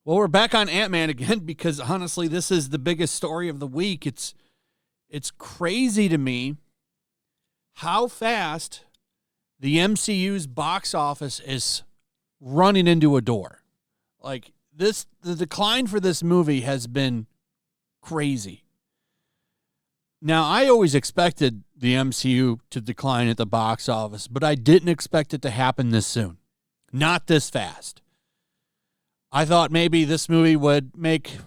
Well, we're back on Antman again because honestly, this is the biggest story of the week. It's crazy to me how fast the MCU's box office is running into a door. Like the decline for this movie has been crazy. Now, I always expected the MCU to decline at the box office, but I didn't expect it to happen this soon. Not this fast. I thought maybe this movie would make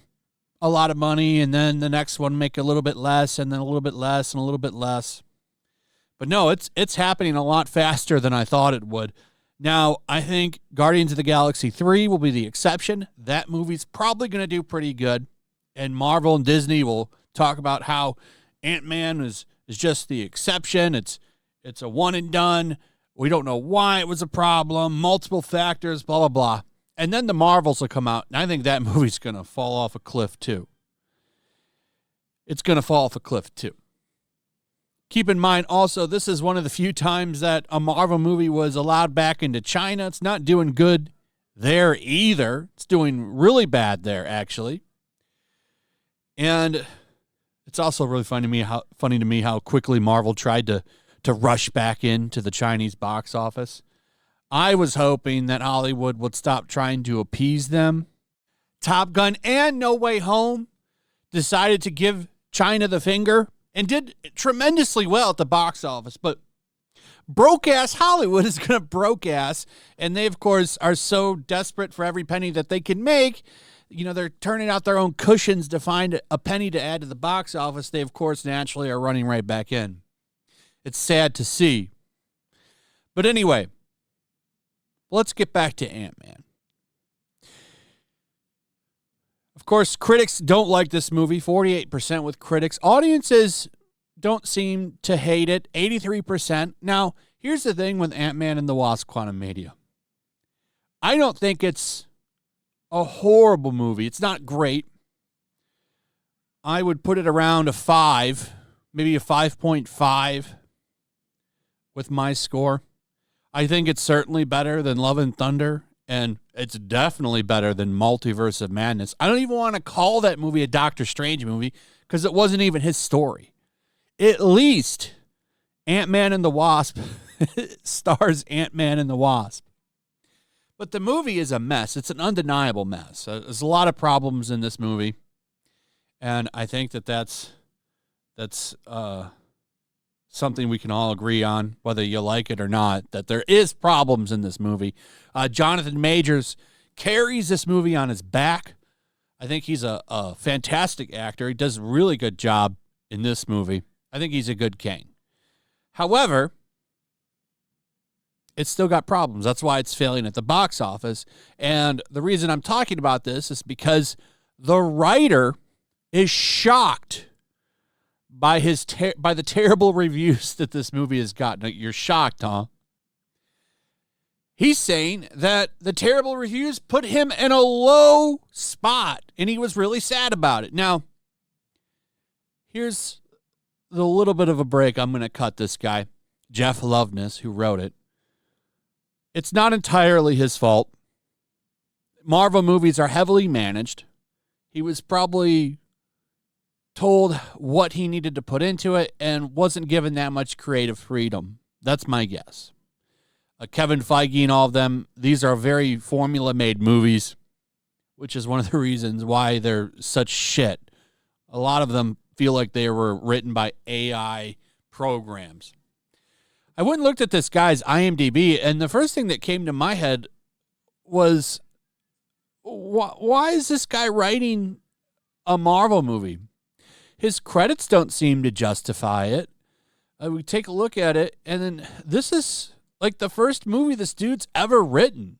a lot of money and then the next one make a little bit less and then a little bit less and a little bit less. But no, it's happening a lot faster than I thought it would. Now, I think Guardians of the Galaxy 3 will be the exception. That movie's probably going to do pretty good. And Marvel and Disney will talk about how Ant-Man is just the exception. It's a one and done. We don't know why it was a problem. Multiple factors, blah, blah, blah. And then the Marvels will come out, and I think that movie's going to fall off a cliff, too. It's going to fall off a cliff, too. Keep in mind, also, this is one of the few times that a Marvel movie was allowed back into China. It's not doing good there either. It's doing really bad there, actually. And it's also really funny to me how quickly Marvel tried to rush back into the Chinese box office. I was hoping that Hollywood would stop trying to appease them. Top Gun and No Way Home decided to give China the finger and did tremendously well at the box office. But broke-ass Hollywood is going to broke-ass, and they, of course, are so desperate for every penny that they can make. You know, they're turning out their own cushions to find a penny to add to the box office. They, of course, naturally are running right back in. It's sad to see. But anyway, let's get back to Ant-Man. Of course, critics don't like this movie, 48% with critics. Audiences don't seem to hate it, 83%. Now, here's the thing with Ant-Man and the Wasp: Quantumania. I don't think it's a horrible movie. It's not great. I would put it around a 5, maybe a 5.5 with my score. I think it's certainly better than Love and Thunder, and it's definitely better than Multiverse of Madness. I don't even want to call that movie a Doctor Strange movie because it wasn't even his story. At least Ant-Man and the Wasp stars Ant-Man and the Wasp. But the movie is a mess. It's an undeniable mess. There's a lot of problems in this movie, and I think that's something we can all agree on, whether you like it or not, that there is problems in this movie. Jonathan Majors carries this movie on his back. I think he's a fantastic actor. He does a really good job in this movie. I think he's a good Kang. However, it's still got problems. That's why it's failing at the box office. And the reason I'm talking about this is because the writer is shocked by the terrible reviews that this movie has gotten. You're shocked, huh? He's saying that the terrible reviews put him in a low spot, and he was really sad about it. Now, here's the little bit of a break I'm going to cut this guy, Jeff Loveness, who wrote it. It's not entirely his fault. Marvel movies are heavily managed. He was probably told what he needed to put into it and wasn't given that much creative freedom. That's my guess. Kevin Feige and all of them, these are very formula-made movies, which is one of the reasons why they're such shit. A lot of them feel like they were written by AI programs. I went and looked at this guy's IMDb, and the first thing that came to my head was, why is this guy writing a Marvel movie? His credits don't seem to justify it. We take a look at it, and then this is like the first movie this dude's ever written.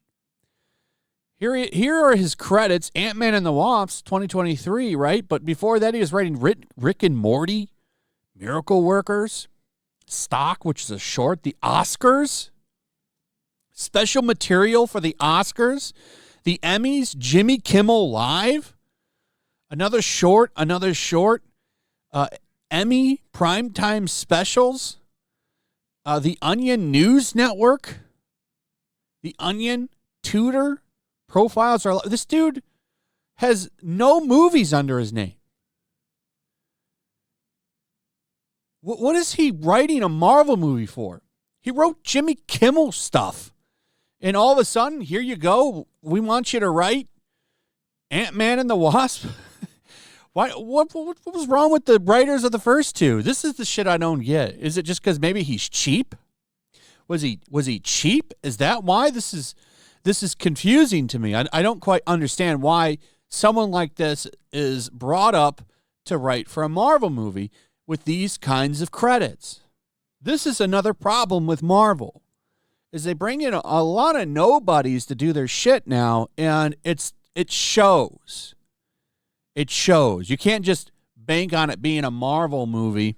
Here are his credits: Ant-Man and the Wasp, 2023, right? But before that, he was writing Rick and Morty, Miracle Workers, Stock, which is a short, the Oscars, special material for the Oscars, the Emmys, Jimmy Kimmel Live, another short, Emmy primetime specials, The Onion News Network, the Onion, Tudor profiles are. This dude has no movies under his name. What is he writing a Marvel movie for? He wrote Jimmy Kimmel stuff. And all of a sudden, here you go. We want you to write Antman and the Wasp. What was wrong with the writers of the first two? This is the shit I don't get. Is it just because maybe he's cheap? Was he cheap? Is that why? This is confusing to me. I don't quite understand why someone like this is brought up to write for a Marvel movie with these kinds of credits. This is another problem with Marvel, is they bring in a lot of nobodies to do their shit now, and it shows. It shows. You can't just bank on it being a Marvel movie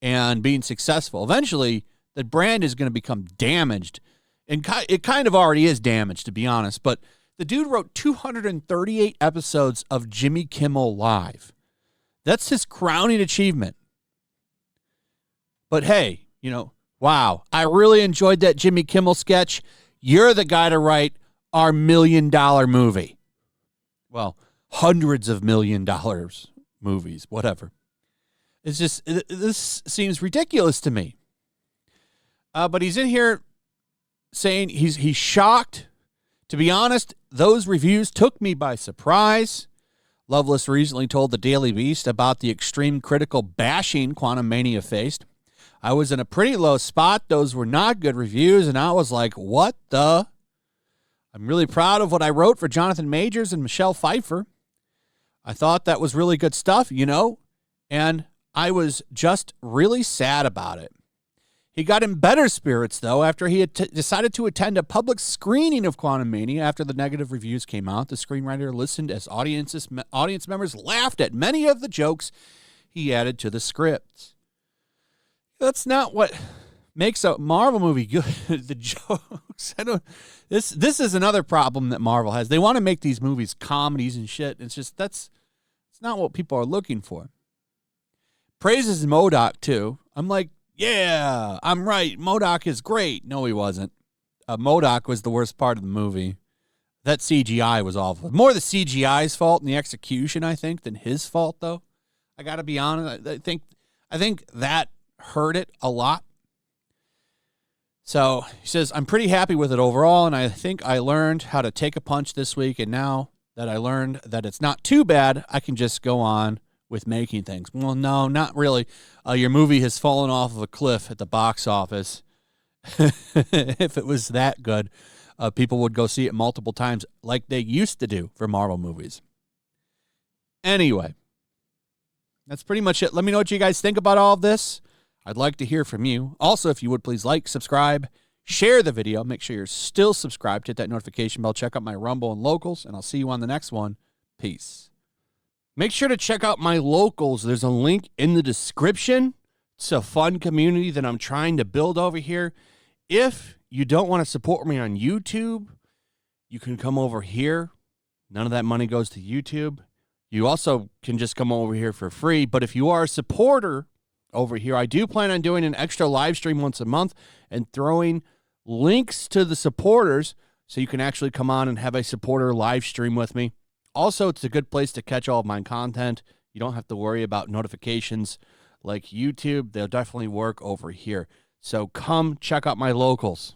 and being successful. Eventually, the brand is going to become damaged, and it kind of already is damaged, to be honest, but the dude wrote 238 episodes of Jimmy Kimmel Live. That's his crowning achievement. But hey, wow, I really enjoyed that Jimmy Kimmel sketch. You're the guy to write our $1 million movie. Well, hundreds of $1 million movies, whatever. It's just, this seems ridiculous to me. But he's in here saying he's shocked. To be honest, those reviews took me by surprise. Loveless recently told the Daily Beast about the extreme critical bashing Quantumania faced. I was in a pretty low spot. Those were not good reviews, and I was like, what the? I'm really proud of what I wrote for Jonathan Majors and Michelle Pfeiffer. I thought that was really good stuff, and I was just really sad about it. He got in better spirits, though, after he had decided to attend a public screening of Quantumania after the negative reviews came out. The screenwriter listened as audience members laughed at many of the jokes he added to the script. That's not what makes a Marvel movie good. The jokes. This is another problem that Marvel has. They want to make these movies comedies and shit. It's just it's not what people are looking for. Praises MODOK too. I'm like, yeah, I'm right. MODOK is great. No, he wasn't. MODOK was the worst part of the movie. That CGI was awful. More the CGI's fault and the execution, I think, than his fault, though. I got to be honest. I think that hurt it a lot. So he says, I'm pretty happy with it overall, and I think I learned how to take a punch this week, and now that I learned that it's not too bad, I can just go on with making things. Well, no, not really. Your movie has fallen off of a cliff at the box office. If it was that good, people would go see it multiple times like they used to do for Marvel movies. Anyway, that's pretty much it. Let me know what you guys think about all of this. I'd like to hear from you. Also, if you would please like, subscribe, share the video. Make sure you're still subscribed. Hit that notification bell. Check out my Rumble and Locals, and I'll see you on the next one. Peace. Make sure to check out my Locals. There's a link in the description. It's a fun community that I'm trying to build over here. If you don't want to support me on YouTube, you can come over here. None of that money goes to YouTube. You also can just come over here for free. But if you are a supporter over here, I do plan on doing an extra live stream once a month and throwing links to the supporters so you can actually come on and have a supporter live stream with me. Also, it's a good place to catch all of my content. You don't have to worry about notifications like YouTube. They'll definitely work over here. So come check out my Locals.